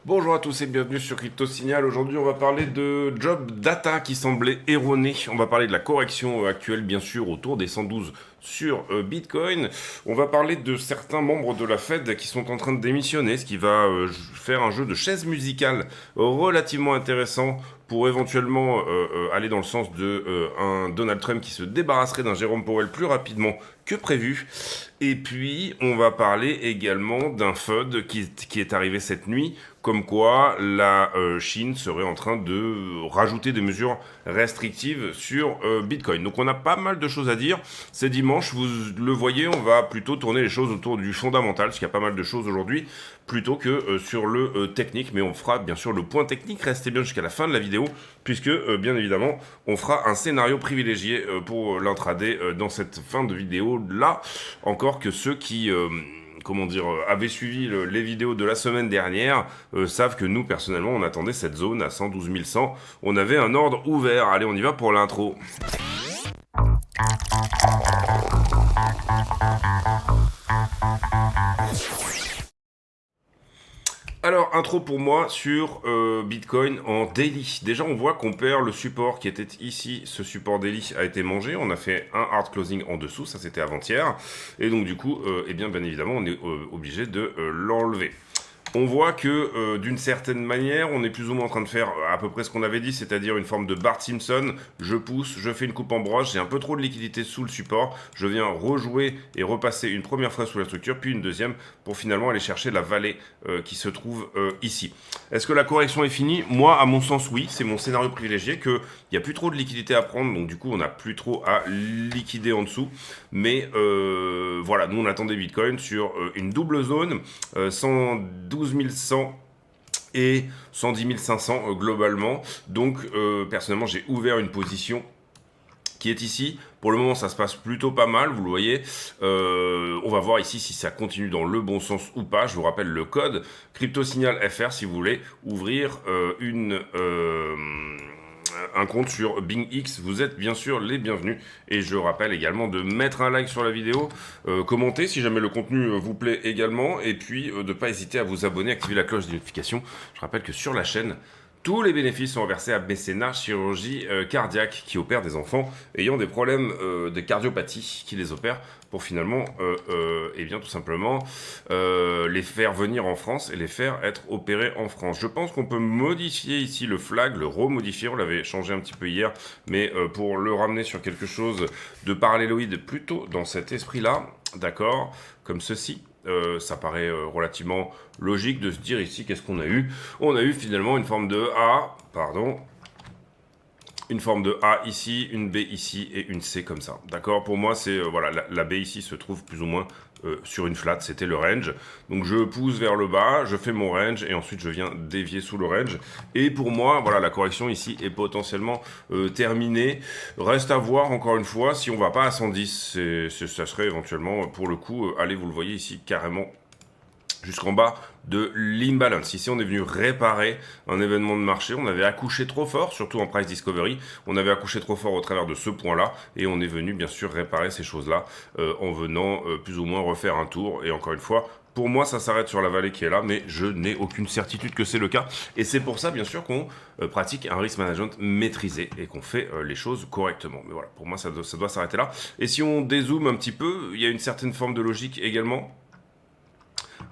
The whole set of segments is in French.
Bonjour à tous et bienvenue sur Crypto Signal. Aujourd'hui, on va parler de job data qui semblait erroné. On va parler de la correction actuelle, bien sûr, autour des 112 sur Bitcoin. On va parler de certains membres de la Fed qui sont en train de démissionner, ce qui va faire un jeu de chaises musicales relativement intéressant pour éventuellement aller dans le sens de un Donald Trump qui se débarrasserait d'un Jérôme Powell plus rapidement que prévu. Et puis, on va parler également d'un FUD qui est arrivé cette nuit, comme quoi la Chine serait en train de rajouter des mesures restrictives sur Bitcoin. Donc on a pas mal de choses à dire. C'est dimanche, vous le voyez, on va plutôt tourner les choses autour du fondamental, parce qu'il y a pas mal de choses aujourd'hui, plutôt que sur le technique. Mais on fera bien sûr le point technique, restez bien jusqu'à la fin de la vidéo, puisque bien évidemment, on fera un scénario privilégié pour l'intraday dans cette fin de vidéo là, encore que ceux qui comment dire, avaient suivi les vidéos de la semaine dernière savent que nous, personnellement, on attendait cette zone à 112 100. On avait un ordre ouvert. Allez, on y va pour l'intro. Alors, intro pour moi sur Bitcoin en daily. Déjà, on voit qu'on perd le support qui était ici. Ce support daily a été mangé. On a fait un hard closing en dessous. Ça, c'était avant-hier. Et donc, du coup, eh bien évidemment, on est obligé de l'enlever. On voit que d'une certaine manière, on est plus ou moins en train de faire à peu près ce qu'on avait dit, c'est-à-dire une forme de Bart Simpson. Je pousse, je fais une coupe en broche, j'ai un peu trop de liquidité sous le support, je viens rejouer et repasser une première fois sous la structure, puis une deuxième pour finalement aller chercher la vallée qui se trouve ici. Est-ce que la correction est finie? Moi, à mon sens, oui, c'est mon scénario privilégié, qu'il n'y a plus trop de liquidité à prendre, donc du coup, on n'a plus trop à liquider en dessous. Mais voilà, nous on attendait Bitcoin sur une double zone, 112 100 et 110 500 globalement. Donc personnellement j'ai ouvert une position qui est ici. Pour le moment, ça se passe plutôt pas mal, vous le voyez. On va voir ici si ça continue dans le bon sens ou pas. Je vous rappelle le code Crypto Signal FR si vous voulez ouvrir un compte sur BingX. Vous êtes bien sûr les bienvenus. Et je rappelle également de mettre un like sur la vidéo, commenter si jamais le contenu vous plaît également, et puis de ne pas hésiter à vous abonner, activer la cloche des notifications. Je rappelle que sur la chaîne, tous les bénéfices sont reversés à Mécénat Chirurgie Cardiaque, qui opère des enfants ayant des problèmes de cardiopathie, qui les opère pour finalement, et bien tout simplement, les faire venir en France et les faire être opérés en France. Je pense qu'on peut modifier ici le flag, le remodifier, on l'avait changé un petit peu hier, mais pour le ramener sur quelque chose de paralléloïde plutôt dans cet esprit-là, d'accord, comme ceci. Ça paraît relativement logique de se dire ici qu'est-ce qu'on a eu. On a eu finalement une forme de A, pardon, une forme de A ici, une B ici et une C comme ça. D'accord? Pour moi, c'est voilà, la B ici se trouve plus ou moins sur une flat, c'était le range. Donc je pousse vers le bas, je fais mon range et ensuite je viens dévier sous le range. Et pour moi, voilà, la correction ici est potentiellement terminée. Reste à voir encore une fois si on va pas à 110. Ça serait éventuellement pour le coup, allez, vous le voyez ici carrément jusqu'en bas de l'imbalance. Ici, on est venu réparer un événement de marché. On avait accouché trop fort, surtout en price discovery. On avait accouché trop fort au travers de ce point-là. Et on est venu, bien sûr, réparer ces choses-là en venant plus ou moins refaire un tour. Et encore une fois, pour moi, ça s'arrête sur la vallée qui est là, mais je n'ai aucune certitude que c'est le cas. Et c'est pour ça, bien sûr, qu'on pratique un risk management maîtrisé et qu'on fait les choses correctement. Mais voilà, pour moi, ça doit s'arrêter là. Et si on dézoome un petit peu, il y a une certaine forme de logique également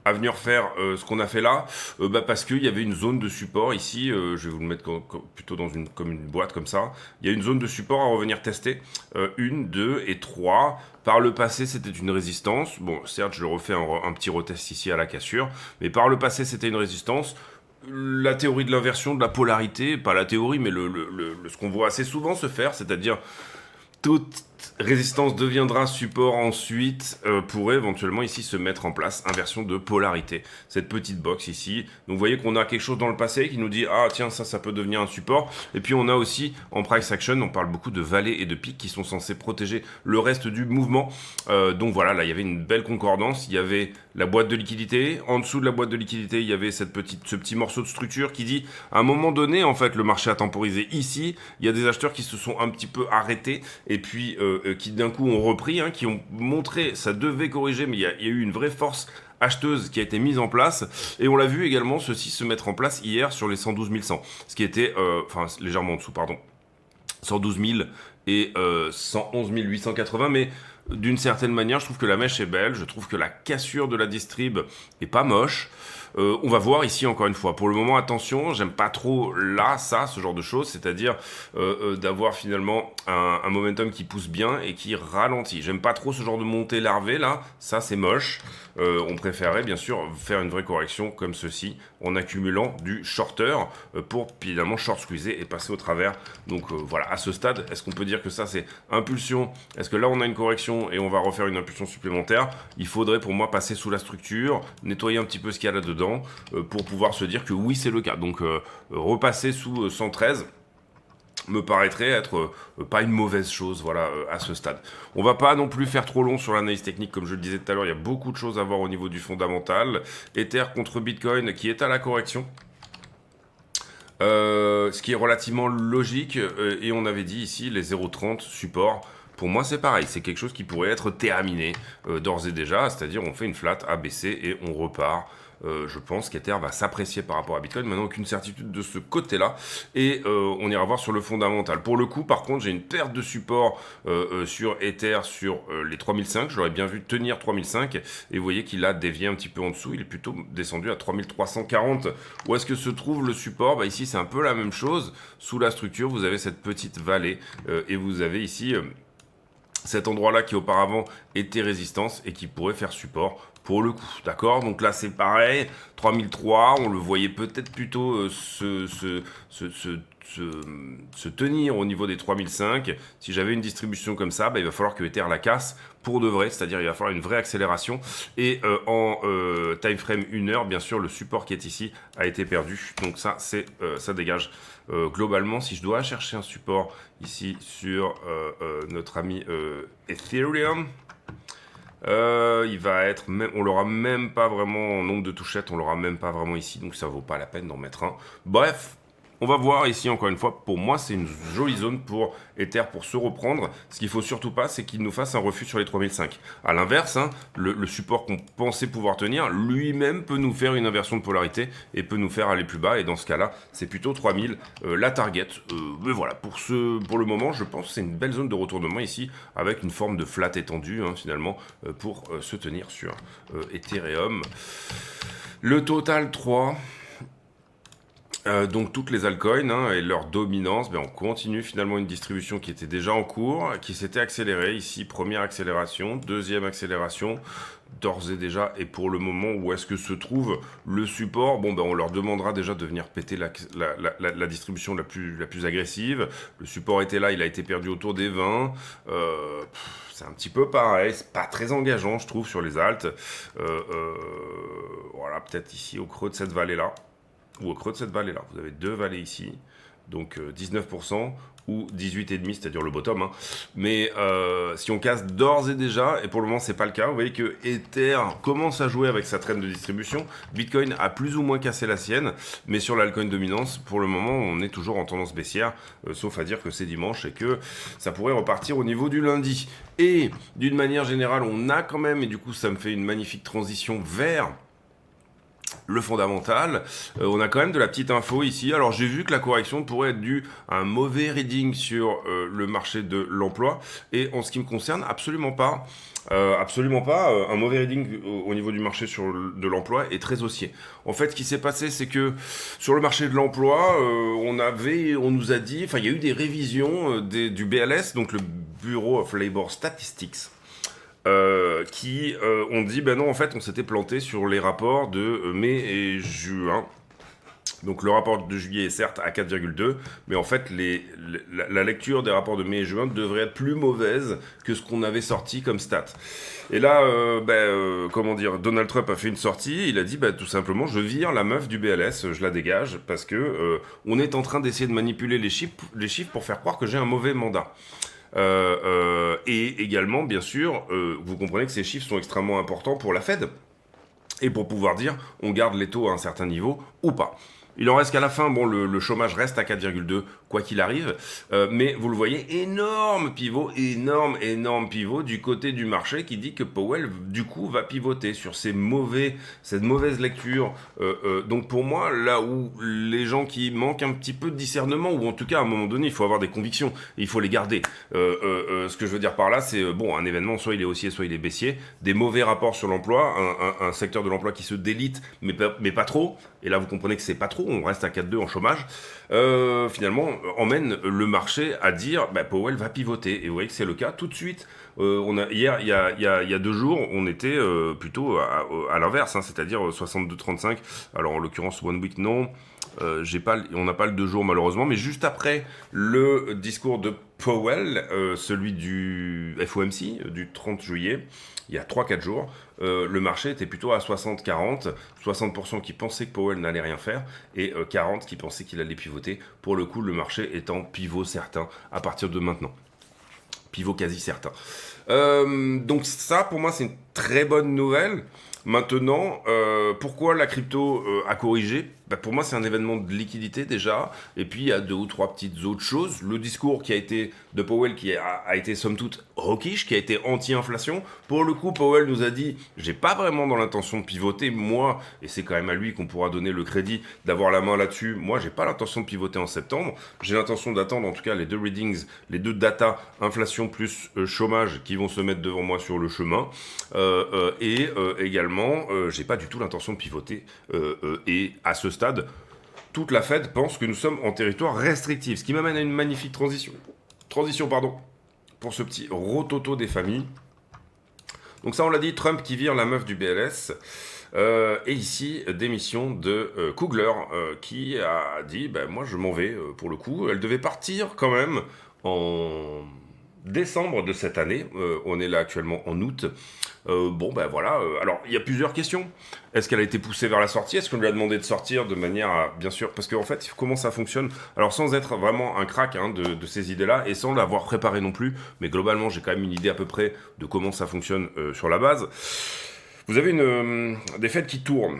à venir faire ce qu'on a fait là, parce qu'il y avait une zone de support ici, je vais vous le mettre plutôt dans comme une boîte comme ça, il y a une zone de support à revenir tester, 1, 2 et 3, par le passé c'était une résistance, bon certes je le refais un petit retest ici à la cassure, mais par le passé c'était une résistance. La théorie de l'inversion de la polarité, pas la théorie mais ce qu'on voit assez souvent se faire, c'est-à-dire toute résistance deviendra support ensuite, pourrait éventuellement ici se mettre en place inversion de polarité. Cette petite box ici, donc vous voyez qu'on a quelque chose dans le passé qui nous dit ah tiens ça peut devenir un support, et puis on a aussi en price action, on parle beaucoup de vallées et de pics qui sont censés protéger le reste du mouvement, donc voilà, là il y avait une belle concordance, il y avait la boîte de liquidité, en dessous de la boîte de liquidité il y avait ce petit morceau de structure qui dit à un moment donné en fait le marché a temporisé ici, il y a des acheteurs qui se sont un petit peu arrêtés et puis qui d'un coup ont repris, qui ont montré, ça devait corriger, mais il y a eu une vraie force acheteuse qui a été mise en place, et on l'a vu également ceci se mettre en place hier sur les 112 100, ce qui était, légèrement en dessous, pardon, 112 000 et 111 880, mais d'une certaine manière, je trouve que la mèche est belle, je trouve que la cassure de la distrib est pas moche. On va voir ici encore une fois. Pour le moment, attention, j'aime pas trop là, ce genre de choses, c'est-à-dire d'avoir finalement un momentum qui pousse bien et qui ralentit. J'aime pas trop ce genre de montée larvée là, ça c'est moche. On préférerait bien sûr faire une vraie correction comme ceci en accumulant du shorter pour finalement short squeezer et passer au travers. Donc voilà, à ce stade, est-ce qu'on peut dire que ça c'est impulsion? Est-ce que là on a une correction et on va refaire une impulsion supplémentaire? Il faudrait pour moi passer sous la structure, nettoyer un petit peu ce qu'il y a là-dedans pour pouvoir se dire que oui c'est le cas. Donc repasser sous 113 me paraîtrait être pas une mauvaise chose, voilà, à ce stade. On va pas non plus faire trop long sur l'analyse technique, comme je le disais tout à l'heure, il y a beaucoup de choses à voir au niveau du fondamental. Ether contre Bitcoin qui est à la correction. Ce qui est relativement logique, et on avait dit ici les 0,30 support. Pour moi, c'est pareil, c'est quelque chose qui pourrait être terminé d'ores et déjà, c'est-à-dire on fait une flat ABC et on repart. Je pense qu'Ether va s'apprécier par rapport à Bitcoin. Maintenant, aucune certitude de ce côté-là. Et on ira voir sur le fondamental. Pour le coup, par contre, j'ai une perte de support sur Ether sur les 3005. Je l'aurais bien vu tenir 3005. Et vous voyez qu'il a dévié un petit peu en dessous. Il est plutôt descendu à 3340. Où est-ce que se trouve le support? Ici, c'est un peu la même chose. Sous la structure, vous avez cette petite vallée. Et vous avez ici cet endroit-là qui auparavant était résistance et qui pourrait faire support pour le coup, d'accord? Donc là c'est pareil, 3003, on le voyait peut-être plutôt se tenir au niveau des 3005. Si j'avais une distribution comme ça, il va falloir que Ether la casse pour de vrai, c'est-à-dire il va falloir une vraie accélération. Et en time frame 1 heure, bien sûr, le support qui est ici a été perdu. Donc ça, ça dégage. Globalement, si je dois chercher un support ici sur notre ami Ethereum, il va être, on l'aura même pas vraiment en nombre de touchettes, on l'aura même pas vraiment ici, donc ça vaut pas la peine d'en mettre un. Bref, on va voir ici encore une fois, pour moi c'est une jolie zone pour Ether pour se reprendre. Ce qu'il faut surtout pas, c'est qu'il nous fasse un refus sur les 3005. À l'inverse, le support qu'on pensait pouvoir tenir, lui-même peut nous faire une inversion de polarité et peut nous faire aller plus bas. Et dans ce cas-là, c'est plutôt 3000 la target. Mais voilà, pour le moment, je pense que c'est une belle zone de retournement ici, avec une forme de flat étendue finalement, pour se tenir sur Ethereum. Le total 3... donc toutes les altcoins et leur dominance, on continue finalement une distribution qui était déjà en cours, qui s'était accélérée ici, première accélération, deuxième accélération, d'ores et déjà, et pour le moment où est-ce que se trouve le support, on leur demandera déjà de venir péter la distribution la plus agressive. Le support était là, il a été perdu autour des 20, c'est un petit peu pareil, c'est pas très engageant je trouve sur les alts, voilà, peut-être ici au creux de cette vallée-là, ou au creux de cette vallée-là. Vous avez deux vallées ici, donc 19% ou 18,5%, c'est-à-dire le bottom. Mais si on casse d'ores et déjà, et pour le moment c'est pas le cas, vous voyez que Ether commence à jouer avec sa traîne de distribution. Bitcoin a plus ou moins cassé la sienne, mais sur l'altcoin dominance, pour le moment on est toujours en tendance baissière, sauf à dire que c'est dimanche et que ça pourrait repartir au niveau du lundi. Et d'une manière générale, on a quand même, et du coup ça me fait une magnifique transition vers le fondamental, on a quand même de la petite info ici. Alors j'ai vu que la correction pourrait être due à un mauvais reading sur le marché de l'emploi, et en ce qui me concerne, absolument pas. Un mauvais reading au niveau du marché de l'emploi est très haussier. En fait, ce qui s'est passé, c'est que sur le marché de l'emploi, on nous a dit, il y a eu des révisions du BLS, donc le Bureau of Labor Statistics, qui ont dit, non, en fait, on s'était planté sur les rapports de mai et juin. Donc le rapport de juillet est certes à 4,2, mais en fait la lecture des rapports de mai et juin devrait être plus mauvaise que ce qu'on avait sorti comme stat. Et là, Donald Trump a fait une sortie, il a dit tout simplement, je vire la meuf du BLS, je la dégage, parce que on est en train d'essayer de manipuler les chiffres pour faire croire que j'ai un mauvais mandat. Et également, bien sûr, vous comprenez que ces chiffres sont extrêmement importants pour la Fed, et pour pouvoir dire, on garde les taux à un certain niveau ou pas. Il en reste qu'à la fin, bon, le chômage reste à 4,2, quoi qu'il arrive, mais vous le voyez, énorme pivot du côté du marché qui dit que Powell, du coup, va pivoter sur cette mauvaise lecture. Donc pour moi, là où les gens qui manquent un petit peu de discernement, ou en tout cas, à un moment donné, il faut avoir des convictions, et il faut les garder. Ce que je veux dire par là, c'est, bon, un événement, soit il est haussier, soit il est baissier, des mauvais rapports sur l'emploi, un secteur de l'emploi qui se délite, mais pas trop, et là vous comprenez que c'est pas trop, on reste à 4,2 en chômage, finalement emmène le marché à dire Powell va pivoter, et vous voyez que c'est le cas tout de suite. Hier, il y a 2 jours, on était plutôt à l'inverse, hein, c'est-à-dire 62,35, alors en l'occurrence One Week non, on n'a pas le 2 jours malheureusement, mais juste après le discours de Powell, celui du FOMC du 30 juillet, il y a 3-4 jours, le marché était plutôt à 60-40, 60% qui pensaient que Powell n'allait rien faire, et 40% qui pensaient qu'il allait pivoter. Pour le coup, le marché étant pivot certain à partir de maintenant. Pivot quasi certain. Donc ça, pour moi, c'est une très bonne nouvelle. Maintenant, pourquoi la crypto a corrigé ? Pour moi, c'est un événement de liquidité déjà. Et puis, il y a 2 ou 3 petites autres choses. Le discours qui a été de Powell, qui a été somme toute hawkish, qui a été anti-inflation. Pour le coup, Powell nous a dit, j'ai pas vraiment dans l'intention de pivoter, moi, et c'est quand même à lui qu'on pourra donner le crédit d'avoir la main là-dessus. Moi, j'ai pas l'intention de pivoter en septembre. J'ai l'intention d'attendre, en tout cas, les 2 readings, les 2 data, inflation plus chômage, qui vont se mettre devant moi sur le chemin. Également, j'ai pas du tout l'intention de pivoter. Et à ce stade, toute la Fed pense que nous sommes en territoire restrictif, ce qui m'amène à une magnifique transition, pour ce petit rototo des familles. Donc ça, on l'a dit, Trump qui vire la meuf du BLS. Et ici, démission de Kugler, qui a dit, moi je m'en vais, pour le coup. Elle devait partir quand même en décembre de cette année. On est là actuellement en août. Voilà. Alors, il y a plusieurs questions. Est-ce qu'elle a été poussée vers la sortie ? Est-ce qu'on lui a demandé de sortir de manière à, bien sûr, parce qu'en fait, comment ça fonctionne ? Alors, sans être vraiment un crack de ces idées-là, et sans l'avoir préparé non plus, mais globalement, j'ai quand même une idée à peu près de comment ça fonctionne sur la base. Vous avez des fêtes qui tournent.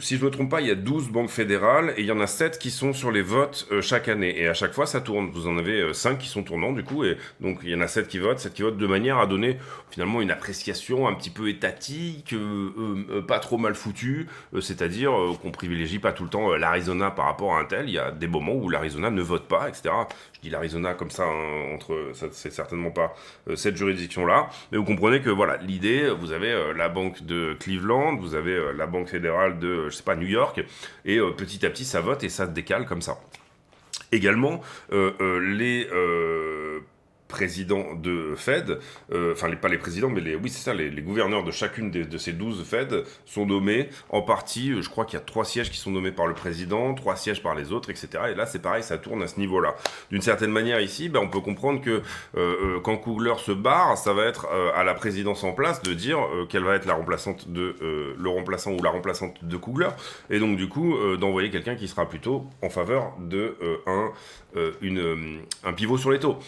Si je ne me trompe pas, il y a 12 banques fédérales et il y en a 7 qui sont sur les votes chaque année. Et à chaque fois, ça tourne. Vous en avez 5 qui sont tournants, du coup. Et donc, il y en a 7 qui votent de manière à donner finalement une appréciation un petit peu étatique, pas trop mal foutue. C'est-à-dire qu'on privilégie pas tout le temps l'Arizona par rapport à un tel. Il y a des moments où l'Arizona ne vote pas, etc. Je dis l'Arizona comme ça, hein, c'est certainement pas cette juridiction-là. Mais vous comprenez que voilà, l'idée, vous avez la banque de Cleveland, vous avez la banque fédérale de, New York, et petit à petit, ça vote et ça se décale comme ça. Également, les présidents de Fed, pas les présidents, mais les gouverneurs de chacune de ces 12 Fed sont nommés en partie, je crois qu'il y a 3 sièges qui sont nommés par le président, 3 sièges par les autres, etc. Et là, c'est pareil, ça tourne à ce niveau-là. D'une certaine manière, ici, on peut comprendre que quand Kugler se barre, ça va être à la présidence en place de dire quelle va être la remplaçante le remplaçant ou la remplaçante de Kugler, et donc du coup, d'envoyer quelqu'un qui sera plutôt en faveur de un pivot sur les taux.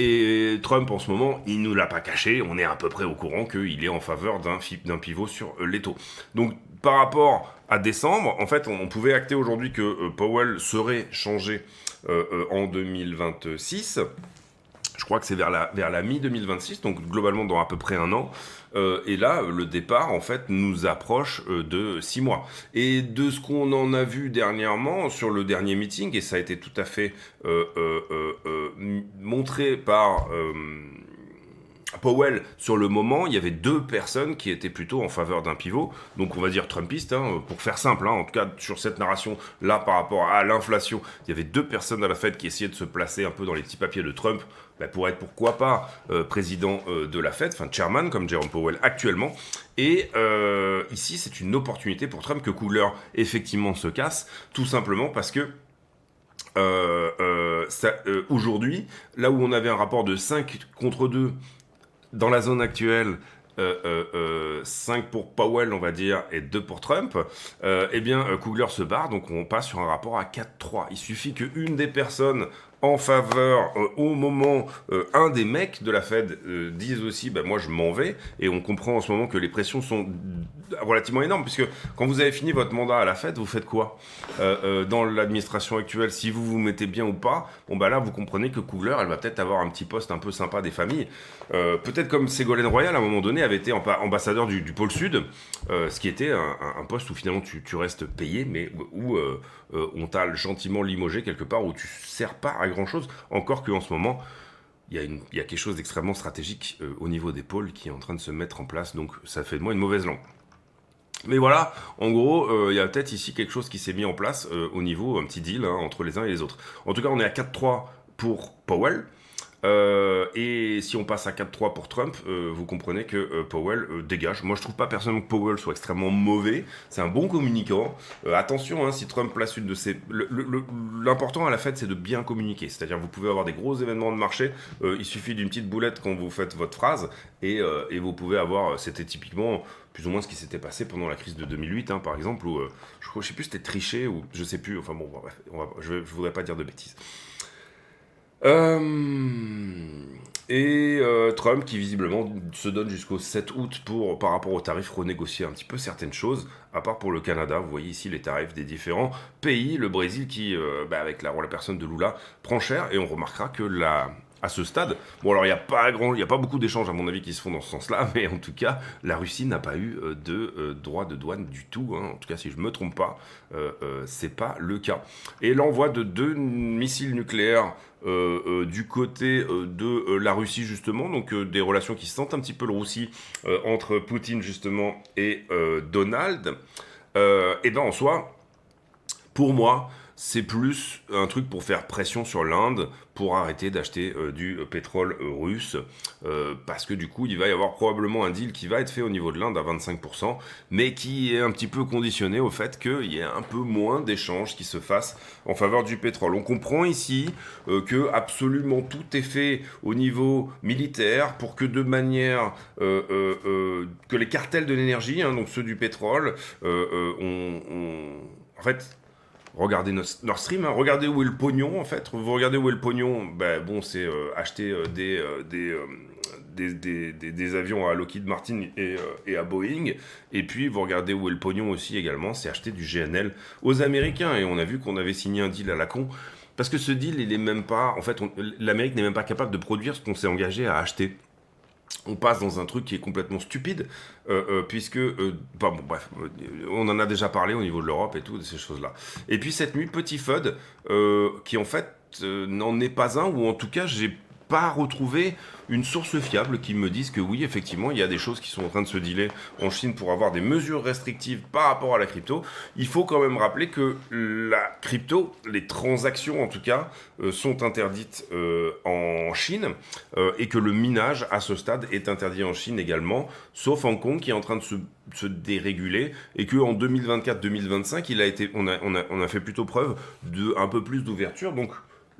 Et Trump, en ce moment, il nous l'a pas caché, on est à peu près au courant qu'il est en faveur d'un pivot sur les taux. Donc, par rapport à décembre, en fait, on pouvait acter aujourd'hui que Powell serait changé en 2026. Je crois que c'est vers la mi-2026, donc globalement dans à peu près un an. Et là, le départ, en fait, nous approche de 6 mois. Et de ce qu'on en a vu dernièrement sur le dernier meeting, et ça a été tout à fait montré par Powell, sur le moment, il y avait 2 personnes qui étaient plutôt en faveur d'un pivot, donc on va dire trumpistes, pour faire simple, en tout cas sur cette narration-là par rapport à l'inflation, il y avait 2 personnes à la Fed qui essayaient de se placer un peu dans les petits papiers de Trump, pour être pourquoi pas président de la Fed, chairman comme Jerome Powell actuellement, et ici c'est une opportunité pour Trump que Kugler effectivement se casse, tout simplement parce que aujourd'hui, là où on avait un rapport de 5 contre 2 dans la zone actuelle, 5 pour Powell, on va dire, et 2 pour Trump, Kugler se barre, donc on passe sur un rapport à 4-3. Il suffit qu'une des personnes en faveur au moment un des mecs de la Fed disent aussi bah, moi je m'en vais, et on comprend en ce moment que les pressions sont relativement énormes, puisque quand vous avez fini votre mandat à la Fed, vous faites quoi dans l'administration actuelle? Si vous vous mettez bien ou pas, bon bah là vous comprenez que Kugler, elle va peut-être avoir un petit poste un peu sympa des familles, peut-être comme Ségolène Royal à un moment donné avait été ambassadeur du pôle Sud, ce qui était un poste où finalement tu restes payé, mais où on t'a gentiment limogé quelque part, où tu sers pas à grand chose, encore qu'en ce moment il y a quelque chose d'extrêmement stratégique au niveau des pôles qui est en train de se mettre en place, donc ça fait de moi une mauvaise langue. Mais voilà, en gros, il y a peut-être ici quelque chose qui s'est mis en place au niveau, un petit deal hein, entre les uns et les autres. En tout cas, on est à 4-3 pour Powell. Et si on passe à 4-3 pour Trump, vous comprenez que Powell dégage. Moi, je trouve pas personnellement que Powell soit extrêmement mauvais. C'est un bon communicant. Attention, hein, si Trump place une de ses... L'important à la Fed, c'est de bien communiquer. C'est-à-dire, vous pouvez avoir des gros événements de marché. Il suffit d'une petite boulette quand vous faites votre phrase. Et vous pouvez avoir... C'était typiquement plus ou moins ce qui s'était passé pendant la crise de 2008, hein, par exemple, où je sais plus si c'était triché ou je sais plus. Enfin bon, bref, je voudrais pas dire de bêtises. Trump qui visiblement se donne jusqu'au 7 août pour, par rapport aux tarifs, renégocier un petit peu certaines choses, à part pour le Canada. Vous voyez ici les tarifs des différents pays. Le Brésil qui, avec la personne de Lula, prend cher, et on remarquera que à ce stade, bon alors il n'y a pas beaucoup d'échanges à mon avis qui se font dans ce sens-là, mais en tout cas la Russie n'a pas eu de droit de douane du tout, hein. En tout cas si je me trompe pas, c'est pas le cas. Et l'envoi de 2 missiles nucléaires du côté de la Russie justement, donc des relations qui sentent un petit peu le roussi entre Poutine justement et Donald, et ben en soi, pour moi, c'est plus un truc pour faire pression sur l'Inde pour arrêter d'acheter du pétrole russe, parce que du coup, il va y avoir probablement un deal qui va être fait au niveau de l'Inde à 25%, mais qui est un petit peu conditionné au fait qu'il y ait un peu moins d'échanges qui se fassent en faveur du pétrole. On comprend ici que absolument tout est fait au niveau militaire pour que de manière que les cartels de l'énergie, hein, donc ceux du pétrole, en fait, regardez Nord Stream, hein, regardez où est le pognon en fait. Vous regardez où est le pognon, ben bon, c'est acheter des avions à Lockheed Martin et à Boeing. Et puis vous regardez où est le pognon aussi également, c'est acheter du GNL aux Américains. Et on a vu qu'on avait signé un deal à la con. Parce que ce deal, il est même pas. En fait, l'Amérique n'est même pas capable de produire ce qu'on s'est engagé à acheter. On passe dans un truc qui est complètement stupide, puisque, bon, bref, on en a déjà parlé au niveau de l'Europe et tout, de ces choses-là. Et puis cette nuit, petit FUD, qui en fait n'en est pas un, ou en tout cas, j'ai pas retrouvé une source fiable qui me dise que oui, effectivement, il y a des choses qui sont en train de se dealer en Chine pour avoir des mesures restrictives par rapport à la crypto. Il faut quand même rappeler que la crypto, les transactions en tout cas, sont interdites en Chine, et que le minage à ce stade est interdit en Chine également, sauf Hong Kong qui est en train de se déréguler, et qu'en 2024-2025, on a fait plutôt preuve de un peu plus d'ouverture. Donc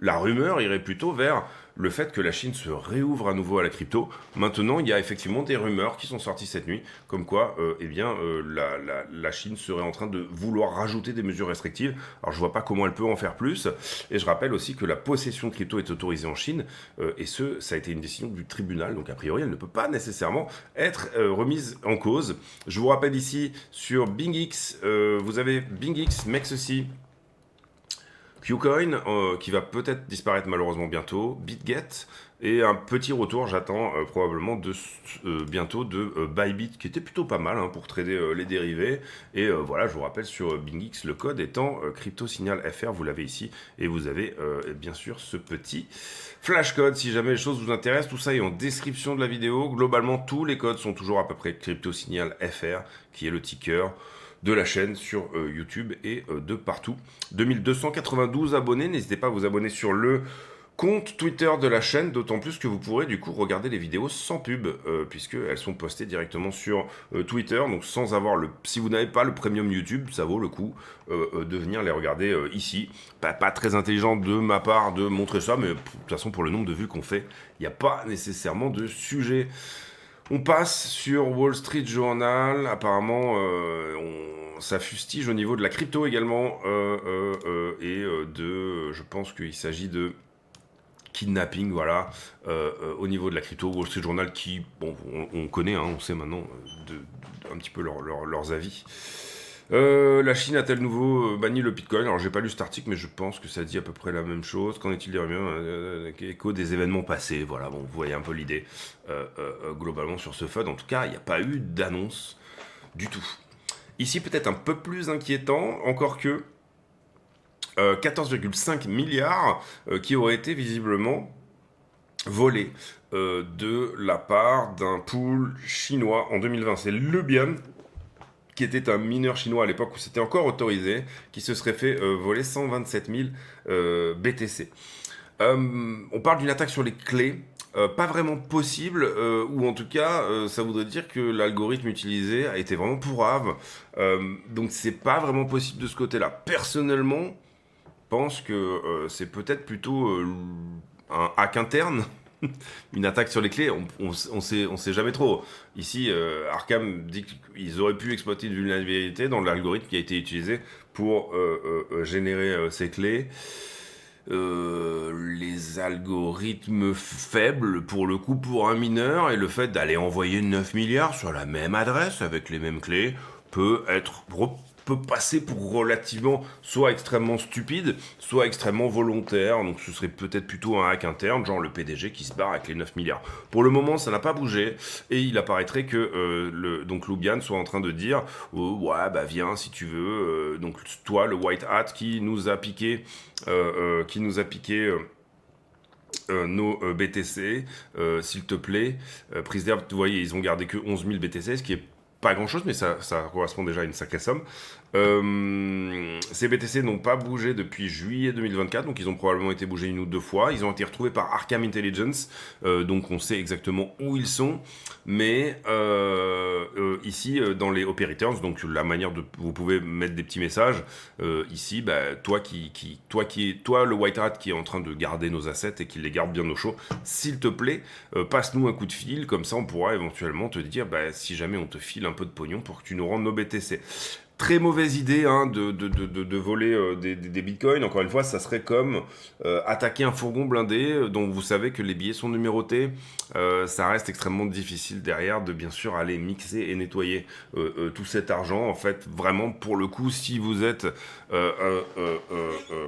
la rumeur irait plutôt vers le fait que la Chine se réouvre à nouveau à la crypto. Maintenant, il y a effectivement des rumeurs qui sont sorties cette nuit, comme quoi la Chine serait en train de vouloir rajouter des mesures restrictives. Alors je vois pas comment elle peut en faire plus. Et je rappelle aussi que la possession de crypto est autorisée en Chine, ça a été une décision du tribunal, donc a priori elle ne peut pas nécessairement être remise en cause. Je vous rappelle ici sur BingX, vous avez BingX, Mexeci, Qcoin, qui va peut-être disparaître malheureusement bientôt, BitGet, et un petit retour, j'attends probablement bientôt de Bybit, qui était plutôt pas mal hein, pour trader les dérivés. Et voilà, je vous rappelle sur BingX, le code étant CryptoSignalFR, vous l'avez ici, et vous avez bien sûr ce petit flash code si jamais les choses vous intéressent. Tout ça est en description de la vidéo. Globalement, tous les codes sont toujours à peu près CryptoSignalFR, qui est le ticker de la chaîne sur YouTube et de partout. 2292 abonnés, n'hésitez pas à vous abonner sur le compte Twitter de la chaîne, d'autant plus que vous pourrez du coup regarder les vidéos sans pub, puisqu'elles sont postées directement sur Twitter, donc sans avoir si vous n'avez pas le premium YouTube, ça vaut le coup de venir les regarder ici. Pas très intelligent de ma part de montrer ça, mais de toute façon pour le nombre de vues qu'on fait, il n'y a pas nécessairement de sujet. On passe sur Wall Street Journal, apparemment ça fustige au niveau de la crypto également, je pense qu'il s'agit de kidnapping, voilà, au niveau de la crypto. Wall Street Journal qui, bon, on connaît, hein, on sait maintenant un petit peu leurs avis. La Chine a-t-elle nouveau banni le Bitcoin? Alors j'ai pas lu cet article, mais je pense que ça dit à peu près la même chose. Qu'en est-il des rumeurs écho des événements passés? Voilà, bon, vous voyez un peu l'idée globalement sur ce FUD. En tout cas, il n'y a pas eu d'annonce du tout. Ici, peut-être un peu plus inquiétant, encore que 14,5 milliards qui auraient été visiblement volés de la part d'un pool chinois en 2020. C'est Lubian, qui était un mineur chinois à l'époque où c'était encore autorisé, qui se serait fait voler 127 000 BTC. On parle d'une attaque sur les clés, pas vraiment possible, ou en tout cas, ça voudrait dire que l'algorithme utilisé a été vraiment pourrave. Donc c'est pas vraiment possible de ce côté-là. Personnellement, je pense que c'est peut-être plutôt un hack interne. Une attaque sur les clés, on sait jamais trop. Ici, Arkham dit qu'ils auraient pu exploiter une vulnérabilité dans l'algorithme qui a été utilisé pour générer ces clés. Les algorithmes faibles, pour le coup, pour un mineur, et le fait d'aller envoyer 9 milliards sur la même adresse avec les mêmes clés peut passer pour relativement soit extrêmement stupide, soit extrêmement volontaire. Donc ce serait peut-être plutôt un hack interne, genre le PDG qui se barre avec les 9 milliards. Pour le moment, ça n'a pas bougé, et il apparaîtrait que donc Lubian soit en train de dire ouais, bah viens si tu veux. Donc toi, le White Hat qui nous a piqué nos BTC, s'il te plaît, préserve. Vous voyez, ils ont gardé que 11 000 BTC, ce qui est pas grand chose, mais ça correspond déjà à une sacrée somme. Ces BTC n'ont pas bougé depuis juillet 2024, donc ils ont probablement été bougés une ou deux fois. Ils ont été retrouvés par Arkham Intelligence, donc on sait exactement où ils sont. Mais ici, dans les operators, donc la manière de, vous pouvez mettre des petits messages. Ici, bah, toi le White Hat qui est en train de garder nos assets et qui les garde bien au chaud, s'il te plaît, passe-nous un coup de fil, comme ça on pourra éventuellement te dire, bah, si jamais on te file un peu de pognon pour que tu nous rendes nos BTC. Très mauvaise idée hein, de voler des bitcoins. Encore une fois, ça serait comme attaquer un fourgon blindé dont vous savez que les billets sont numérotés. Ça reste extrêmement difficile derrière de bien sûr aller mixer et nettoyer tout cet argent. En fait, vraiment pour le coup, si vous êtes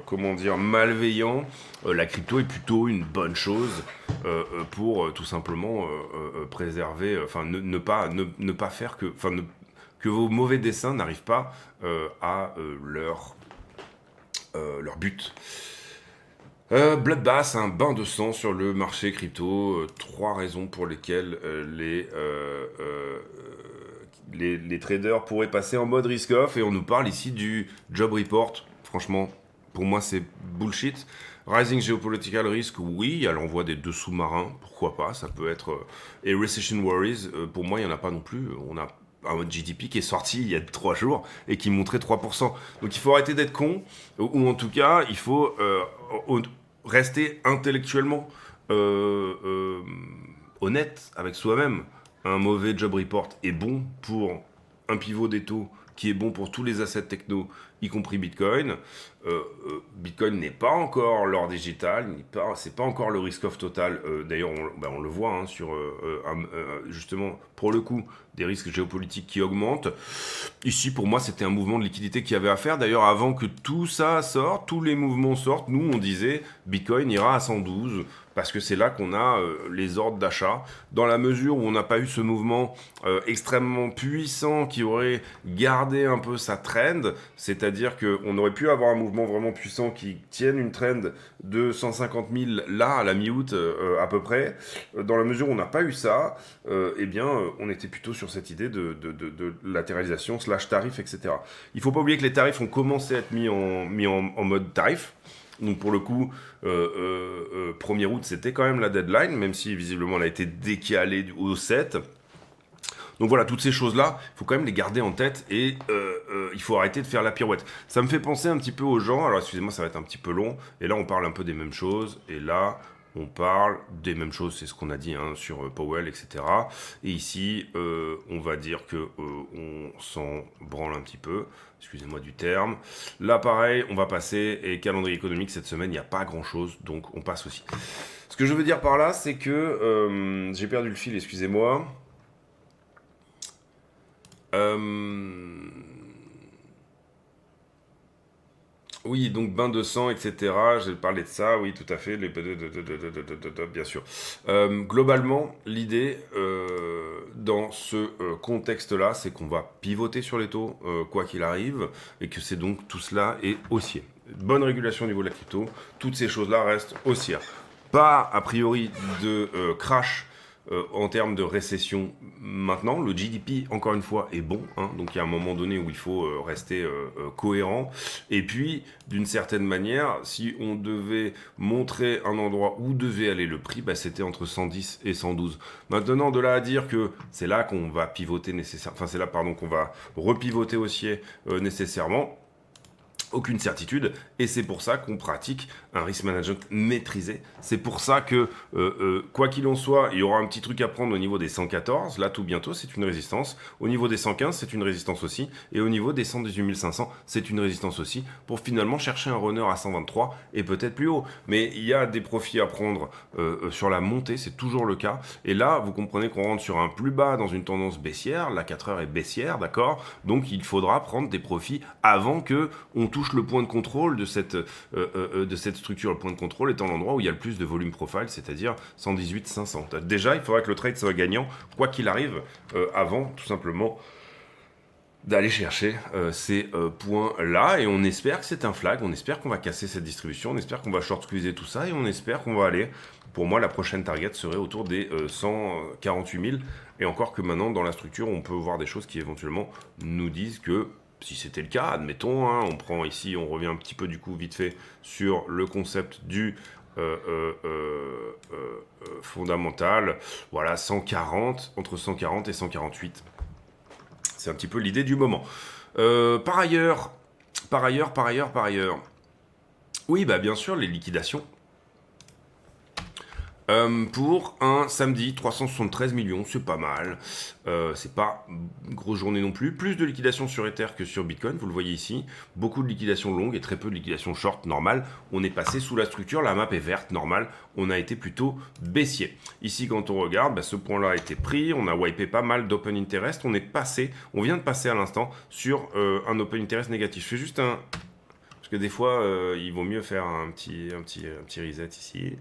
comment dire malveillant, la crypto est plutôt une bonne chose pour tout simplement préserver, enfin ne pas faire que, enfin que vos mauvais dessins n'arrivent pas à leur but. Bloodbath, un bain de sang sur le marché crypto. 3 raisons pour lesquelles les traders pourraient passer en mode risk-off. Et on nous parle ici du job report. Franchement, pour moi, c'est bullshit. Rising geopolitical risk, oui, il y a l'envoi des 2 sous-marins, pourquoi pas, ça peut être... et recession worries, pour moi, il n'y en a pas non plus. On a un mode GDP qui est sorti il y a 3 jours et qui montrait 3%. Donc il faut arrêter d'être con, ou en tout cas, il faut rester intellectuellement honnête avec soi-même. Un mauvais job report est bon pour un pivot des taux qui est bon pour tous les assets techno, y compris Bitcoin. Bitcoin n'est pas encore l'or digital, c'est pas encore le risk-off total. D'ailleurs, on le voit hein, sur justement, pour le coup, des risques géopolitiques qui augmentent. Ici, pour moi, c'était un mouvement de liquidité qu'il y avait à faire. D'ailleurs, avant que tout ça sorte, tous les mouvements sortent, nous, on disait Bitcoin ira à 112 parce que c'est là qu'on a les ordres d'achat. Dans la mesure où on n'a pas eu ce mouvement extrêmement puissant qui aurait gardé un peu sa trend, c'est-à-dire qu'on aurait pu avoir un mouvement vraiment puissant qui tienne une trend de 150 000 là, à la mi-août à peu près. Dans la mesure où on n'a pas eu ça, eh bien, on était plutôt sur cette idée de latéralisation / tarif, etc. Il ne faut pas oublier que les tarifs ont commencé à être mis en mode tarif. Donc pour le coup, 1er août, c'était quand même la deadline, même si visiblement elle a été décalée au 7. Donc voilà, toutes ces choses-là, il faut quand même les garder en tête et il faut arrêter de faire la pirouette. Ça me fait penser un petit peu aux gens, alors excusez-moi, ça va être un petit peu long, et là on parle un peu des mêmes choses, et là on parle des mêmes choses, c'est ce qu'on a dit hein, sur Powell, etc. Et ici, on va dire que on s'en branle un petit peu, excusez-moi du terme. Là, pareil, on va passer, et calendrier économique, cette semaine, il n'y a pas grand-chose, donc on passe aussi. Ce que je veux dire par là, c'est que j'ai perdu le fil, excusez-moi. Oui, donc bain de sang, etc. J'ai parlé de ça, oui, tout à fait, bien sûr. Globalement, l'idée dans ce contexte-là, c'est qu'on va pivoter sur les taux, quoi qu'il arrive, et que c'est donc tout cela est haussier. Bonne régulation au niveau de la crypto, toutes ces choses-là restent haussières. Pas a priori de crash en termes de récession maintenant. Le GDP, encore une fois, est bon. Hein, donc il y a un moment donné où il faut rester cohérent. Et puis, d'une certaine manière, si on devait montrer un endroit où devait aller le prix, bah, c'était entre 110 et 112. Maintenant, de là à dire que c'est là qu'on va pivoter nécessairement, enfin c'est là, pardon, qu'on va repivoter haussier nécessairement. Aucune certitude, et c'est pour ça qu'on pratique un risk management maîtrisé. C'est pour ça que, quoi qu'il en soit, il y aura un petit truc à prendre au niveau des 114, là tout bientôt c'est une résistance, au niveau des 115 c'est une résistance aussi, et au niveau des 118 500 c'est une résistance aussi, pour finalement chercher un runner à 123 et peut-être plus haut. Mais il y a des profits à prendre sur la montée, c'est toujours le cas, et là vous comprenez qu'on rentre sur un plus bas dans une tendance baissière, la 4 heures est baissière, d'accord, donc il faudra prendre des profits avant que on touche le point de contrôle de cette structure. Le point de contrôle étant l'endroit où il y a le plus de volume profile, c'est-à-dire 118 500. Déjà, il faudra que le trade soit gagnant, quoi qu'il arrive, avant tout simplement d'aller chercher ces points-là, et on espère que c'est un flag, on espère qu'on va casser cette distribution, on espère qu'on va short squeezer tout ça, et on espère qu'on va aller, pour moi la prochaine target serait autour des 148 000, et encore que maintenant dans la structure on peut voir des choses qui éventuellement nous disent que si c'était le cas, admettons, hein, on prend ici, on revient un petit peu du coup vite fait sur le concept du fondamental, voilà, 140, entre 140 et 148. C'est un petit peu l'idée du moment. Par ailleurs, oui, bah bien sûr, les liquidations. Pour un samedi, 373 millions, c'est pas mal. C'est pas une grosse journée non plus. Plus de liquidations sur Ether que sur Bitcoin, vous le voyez ici. Beaucoup de liquidations longues et très peu de liquidations short, normal. On est passé sous la structure, la map est verte, normal. On a été plutôt baissier. Ici, quand on regarde, bah, ce point-là a été pris. On a wipé pas mal d'open interest. On vient de passer à l'instant sur un open interest négatif. Je fais juste un... Parce que des fois, il vaut mieux faire un petit reset ici,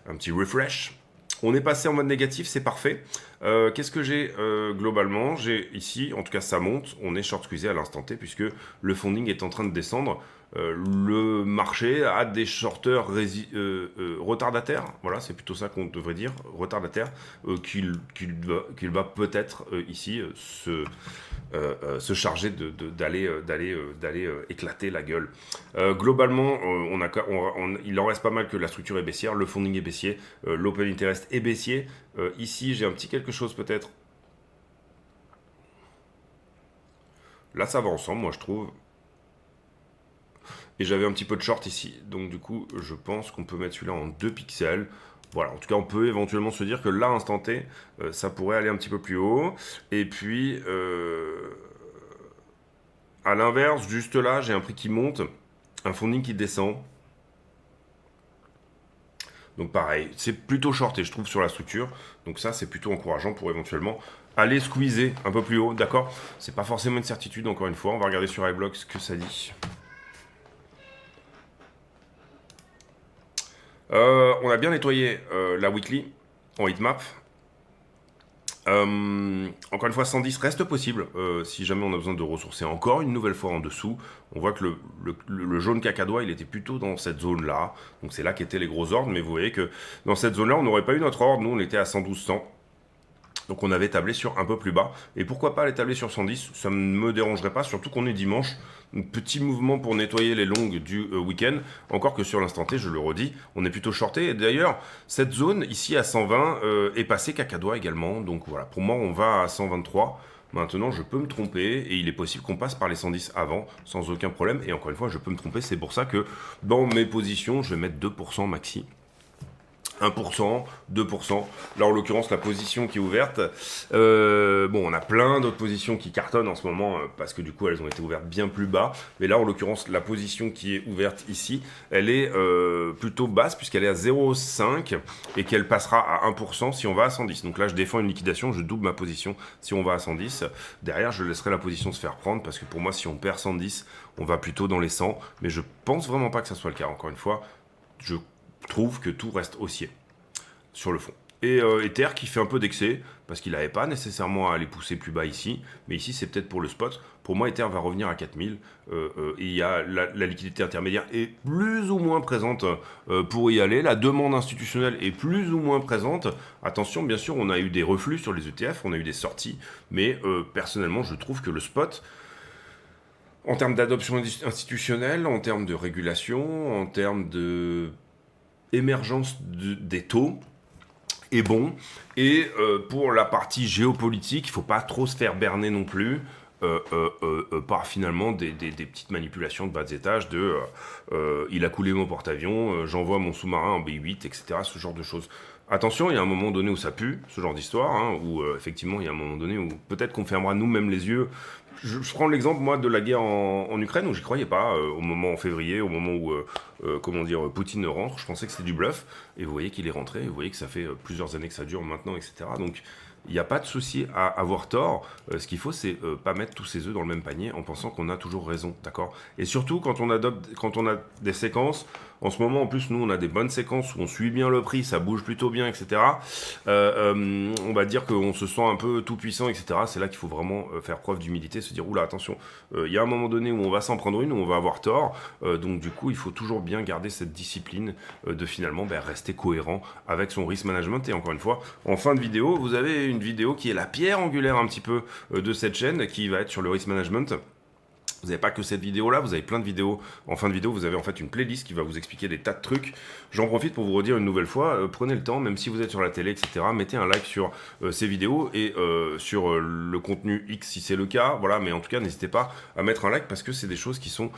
un petit refresh. On est passé en mode négatif, c'est parfait. Qu'est-ce que j'ai globalement? J'ai ici, en tout cas ça monte, on est short squeezé à l'instant T, puisque le funding est en train de descendre. Le marché a des shorteurs retardataires, voilà, c'est plutôt ça qu'on devrait dire, retardataires, qu'il va peut-être ici se charger d'aller éclater la gueule. Globalement, il en reste pas mal que la structure est baissière, le funding est baissier, l'open interest est baissier. Ici, j'ai un petit quelque chose peut-être. Là, ça va ensemble, moi je trouve. Et j'avais un petit peu de short ici. Donc du coup, je pense qu'on peut mettre celui-là en 2 pixels. Voilà, en tout cas, on peut éventuellement se dire que là, instant T, ça pourrait aller un petit peu plus haut. Et puis, à l'inverse, juste là, j'ai un prix qui monte, un funding qui descend. Donc pareil, c'est plutôt shorté, je trouve, sur la structure. Donc ça, c'est plutôt encourageant pour éventuellement aller squeezer un peu plus haut, d'accord? C'est pas forcément une certitude, encore une fois. On va regarder sur iBlock ce que ça dit. On a bien nettoyé la weekly en heatmap. Encore une fois, 110 reste possible si jamais on a besoin de ressourcer encore une nouvelle fois en dessous. On voit que le jaune cacadois, il était plutôt dans cette zone-là. Donc c'est là qu'étaient les gros ordres. Mais vous voyez que dans cette zone-là, on n'aurait pas eu notre ordre. Nous, on était à 112-100. Donc on avait tablé sur un peu plus bas. Et pourquoi pas aller tabler sur 110? Ça ne me dérangerait pas, surtout qu'on est dimanche. Un petit mouvement pour nettoyer les longues du week-end. Encore que sur l'instant T, je le redis, on est plutôt shorté. Et d'ailleurs, cette zone ici à 120 est passée cacadois également. Donc voilà, pour moi, on va à 123. Maintenant, je peux me tromper et il est possible qu'on passe par les 110 avant, sans aucun problème. Et encore une fois, je peux me tromper. C'est pour ça que dans mes positions, je vais mettre 2% maxi. 1%, 2%. Là, en l'occurrence, la position qui est ouverte. Bon, on a plein d'autres positions qui cartonnent en ce moment parce que du coup, elles ont été ouvertes bien plus bas. Mais là, en l'occurrence, la position qui est ouverte ici, elle est plutôt basse puisqu'elle est à 0,5 et qu'elle passera à 1% si on va à 110. Donc là, je défends une liquidation, je double ma position si on va à 110. Derrière, je laisserai la position se faire prendre parce que pour moi, si on perd 110, on va plutôt dans les 100. Mais je pense vraiment pas que ça soit le cas. Encore une fois, je trouve que tout reste haussier sur le fond. Et Ether qui fait un peu d'excès, parce qu'il n'avait pas nécessairement à aller pousser plus bas ici, mais ici c'est peut-être pour le spot. Pour moi, Ether va revenir à 4000, et il y a la liquidité intermédiaire est plus ou moins présente pour y aller, la demande institutionnelle est plus ou moins présente. Attention, bien sûr, on a eu des reflux sur les ETF, on a eu des sorties, mais personnellement, je trouve que le spot, en termes d'adoption institutionnelle, en termes de régulation, en termes de émergence des taux, est bon. Et pour la partie géopolitique, il ne faut pas trop se faire berner non plus par finalement des petites manipulations de bas étages de il a coulé mon porte-avions, j'envoie mon sous-marin en B8, etc. Ce genre de choses. Attention, il y a un moment donné où ça pue, ce genre d'histoire, hein, où effectivement il y a un moment donné où peut-être qu'on fermera nous-mêmes les yeux. Je prends l'exemple, moi, de la guerre en Ukraine, où j'y croyais pas, au moment en février, au moment où, comment dire, Poutine rentre, je pensais que c'était du bluff, et vous voyez qu'il est rentré, et vous voyez que ça fait plusieurs années que ça dure maintenant, etc. Donc, il n'y a pas de souci à avoir tort. Ce qu'il faut, c'est pas mettre tous ses œufs dans le même panier en pensant qu'on a toujours raison, d'accord? Et surtout, quand on a des séquences, en ce moment, en plus, nous, on a des bonnes séquences où on suit bien le prix, ça bouge plutôt bien, etc. On va dire qu'on se sent un peu tout puissant, etc. C'est là qu'il faut vraiment faire preuve d'humilité, se dire, oula, attention, il y a un moment donné où on va s'en prendre une, où on va avoir tort. Donc, du coup, il faut toujours bien garder cette discipline de finalement rester cohérent avec son risk management. Et encore une fois, en fin de vidéo, vous avez une vidéo qui est la pierre angulaire un petit peu de cette chaîne, qui va être sur le risk management. Vous n'avez pas que cette vidéo-là, vous avez plein de vidéos. En fin de vidéo, vous avez en fait une playlist qui va vous expliquer des tas de trucs. J'en profite pour vous redire une nouvelle fois, prenez le temps, même si vous êtes sur la télé, etc., mettez un like sur ces vidéos et sur le contenu X si c'est le cas. Voilà, mais en tout cas, n'hésitez pas à mettre un like parce que c'est des choses qui sont...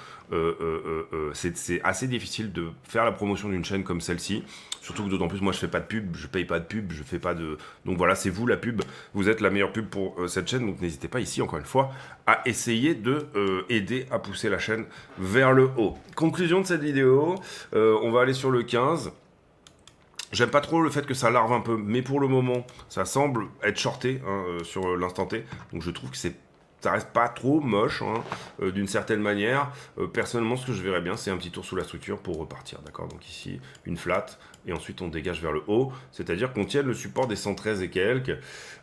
c'est assez difficile de faire la promotion d'une chaîne comme celle-ci. Surtout que d'autant plus, moi, je fais pas de pub, je paye pas de pub, je fais pas de... Donc voilà, c'est vous la pub. Vous êtes la meilleure pub pour cette chaîne. Donc n'hésitez pas ici, encore une fois, à essayer de aider à pousser la chaîne vers le haut. Conclusion de cette vidéo, on va aller sur le 15. J'aime pas trop le fait que ça larve un peu, mais pour le moment, ça semble être shorté sur l'instant T. Donc je trouve que ça reste pas trop moche d'une certaine manière. Personnellement, ce que je verrais bien, c'est un petit tour sous la structure pour repartir. D'accord? Donc ici, une flat, et ensuite on dégage vers le haut. C'est-à-dire qu'on tienne le support des 113 et quelques,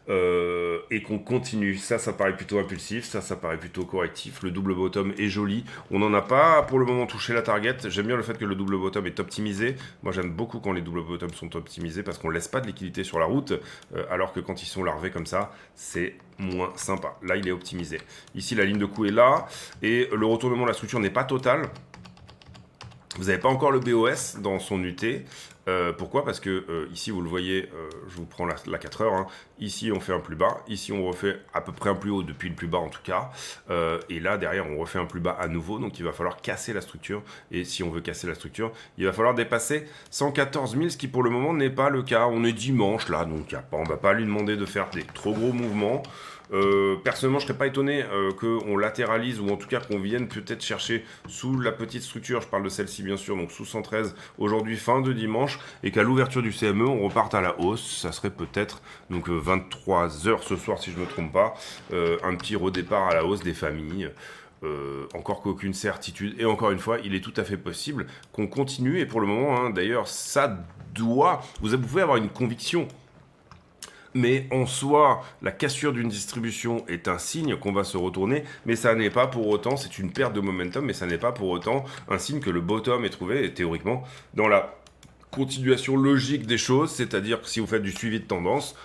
et qu'on continue. Ça paraît plutôt impulsif, ça paraît plutôt correctif. Le double bottom est joli. On n'en a pas pour le moment touché la target. J'aime bien le fait que le double bottom est optimisé. Moi, j'aime beaucoup quand les double bottoms sont optimisés parce qu'on laisse pas de liquidité sur la route, alors que quand ils sont larvés comme ça, c'est moins sympa. Là, il est optimisé. Ici, la ligne de coup est là, et le retournement de la structure n'est pas total. Vous n'avez pas encore le BOS dans son UT. Pourquoi? Parce que ici, vous le voyez, je vous prends la 4 heures. Ici, on fait un plus bas. Ici, on refait à peu près un plus haut depuis le plus bas en tout cas. Et là, derrière, on refait un plus bas à nouveau. Donc, il va falloir casser la structure. Et si on veut casser la structure, il va falloir dépasser 114 000, ce qui pour le moment n'est pas le cas. On est dimanche là, donc on ne va pas lui demander de faire des trop gros mouvements. Personnellement, je ne serais pas étonné qu'on latéralise ou en tout cas qu'on vienne peut-être chercher sous la petite structure, je parle de celle-ci bien sûr, donc sous 113 aujourd'hui fin de dimanche, et qu'à l'ouverture du CME, on reparte à la hausse. Ça serait peut-être donc 23h ce soir si je ne me trompe pas, un petit redépart à la hausse des familles. Encore qu'aucune certitude, et encore une fois, il est tout à fait possible qu'on continue, et pour le moment, d'ailleurs, ça doit, vous pouvez avoir une conviction. Mais en soi, la cassure d'une distribution est un signe qu'on va se retourner, mais ça n'est pas pour autant, c'est une perte de momentum, mais ça n'est pas pour autant un signe que le bottom est trouvé, et théoriquement, dans la continuation logique des choses, c'est-à-dire que si vous faites du suivi de tendance,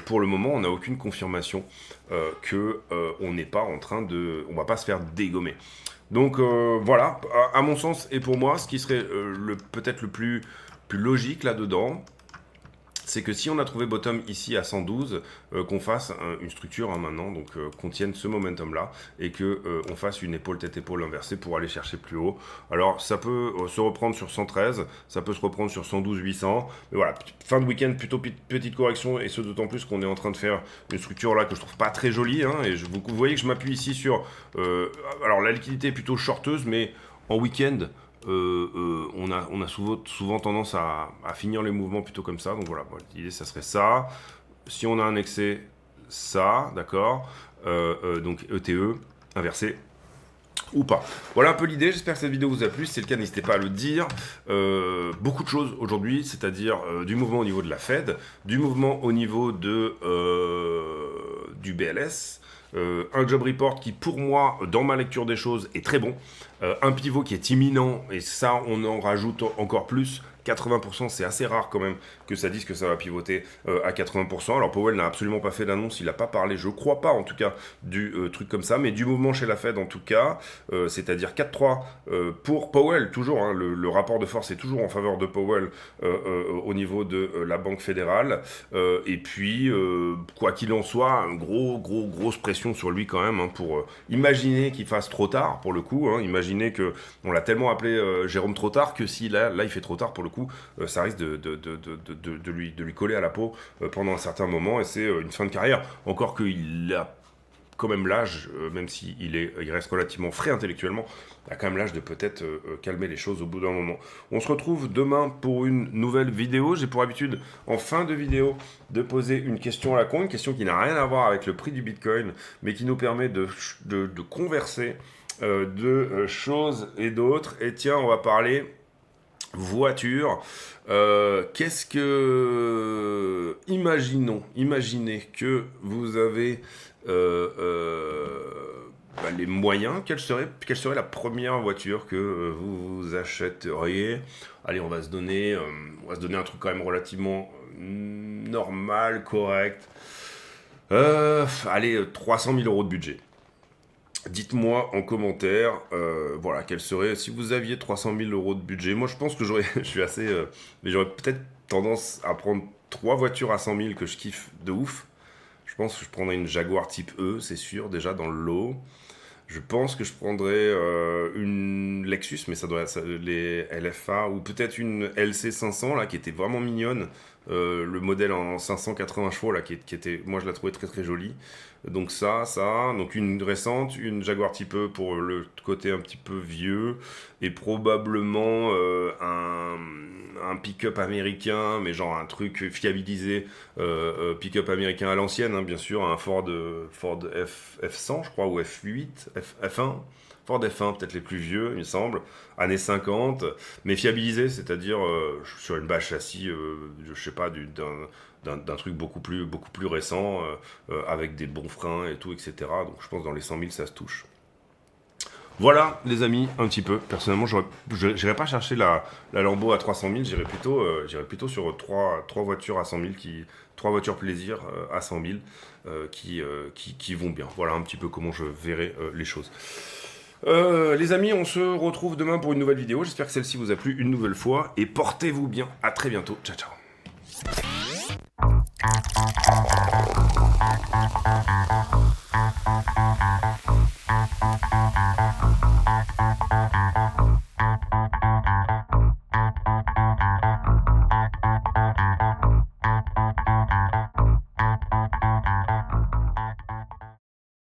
pour le moment, on n'a aucune confirmation qu'on n'est pas en train de... On ne va pas se faire dégommer. Donc voilà, à mon sens, et pour moi, ce qui serait peut-être le plus logique là-dedans, c'est que si on a trouvé bottom ici à 112, qu'on fasse une structure maintenant, donc qu'on tienne ce momentum-là, et que on fasse une épaule tête-épaule inversée pour aller chercher plus haut. Alors ça peut se reprendre sur 113, ça peut se reprendre sur 112 800, mais voilà, fin de week-end, plutôt petite correction, et ce d'autant plus qu'on est en train de faire une structure là que je trouve pas très jolie, hein, et vous voyez que je m'appuie ici sur... alors la liquidité est plutôt shorteuse, mais en week-end... on a souvent tendance à finir les mouvements plutôt comme ça. Donc voilà, l'idée ça serait ça. Si on a un excès, ça, d'accord. Donc ETE, inversé ou pas. Voilà un peu l'idée, j'espère que cette vidéo vous a plu. Si c'est le cas, n'hésitez pas à le dire. Beaucoup de choses aujourd'hui, c'est-à-dire du mouvement au niveau de la Fed, du mouvement au niveau du BLS, un job report qui pour moi, dans ma lecture des choses, est très bon, un pivot qui est imminent, et ça on en rajoute encore plus. 80%, c'est assez rare quand même que ça dise que ça va pivoter à 80%. Alors Powell n'a absolument pas fait d'annonce, il n'a pas parlé, je crois pas en tout cas, du truc comme ça, mais du mouvement chez la Fed en tout cas, c'est-à-dire 4-3 pour Powell, toujours, hein, le rapport de force est toujours en faveur de Powell au niveau de la Banque fédérale, et puis, quoi qu'il en soit, grosse pression sur lui quand même, hein, pour imaginer qu'il fasse trop tard, pour le coup, hein, imaginer que, on l'a tellement appelé Jérôme trop tard, que si là il fait trop tard, pour le coup, ça risque de lui coller à la peau pendant un certain moment, et c'est une fin de carrière. Encore qu'il a quand même l'âge, même s'il reste relativement frais intellectuellement, il a quand même l'âge de peut-être calmer les choses au bout d'un moment. On se retrouve demain pour une nouvelle vidéo. J'ai pour habitude, en fin de vidéo, de poser une question à la con, une question qui n'a rien à voir avec le prix du Bitcoin, mais qui nous permet de converser de choses et d'autres. Et tiens, on va parler... voiture, qu'est-ce que... Imaginez que vous avez les moyens, quelle serait la première voiture que vous achèteriez? Allez, on va se donner un truc quand même relativement normal, correct. Allez, 300 000 € de budget. Dites-moi en commentaire, voilà, quel serait, si vous aviez 300 000 € de budget. Moi, je pense que mais j'aurais peut-être tendance à prendre 3 voitures à 100 000 que je kiffe de ouf. Je pense que je prendrais une Jaguar type E, c'est sûr, déjà dans le lot. Je pense que je prendrais une Lexus, mais ça doit être les LFA, ou peut-être une LC 500, là, qui était vraiment mignonne. Le modèle en 580 chevaux, là, qui était, moi je la trouvais très très jolie. Donc donc une récente, une Jaguar type E pour le côté un petit peu vieux, et probablement un pick-up américain, mais genre un truc fiabilisé, pick-up américain à l'ancienne, hein, bien sûr, un Ford F100, je crois, ou F8, F1, Ford F1, peut-être les plus vieux, il me semble, années 50, mais fiabilisé, c'est-à-dire sur une bâche châssis, je sais pas, d'un truc beaucoup plus récent, avec des bons freins et tout, etc. Donc je pense que dans les 100 000, ça se touche. Voilà, les amis, un petit peu. Personnellement, je n'irais pas chercher la Lambo à 300 000, j'irais plutôt sur trois voitures à 100 000, 3 voitures plaisir à 100 000, qui vont bien. Voilà un petit peu comment je verrai les choses. Les amis, on se retrouve demain pour une nouvelle vidéo. J'espère que celle-ci vous a plu une nouvelle fois, et portez-vous bien. À très bientôt. Ciao, ciao.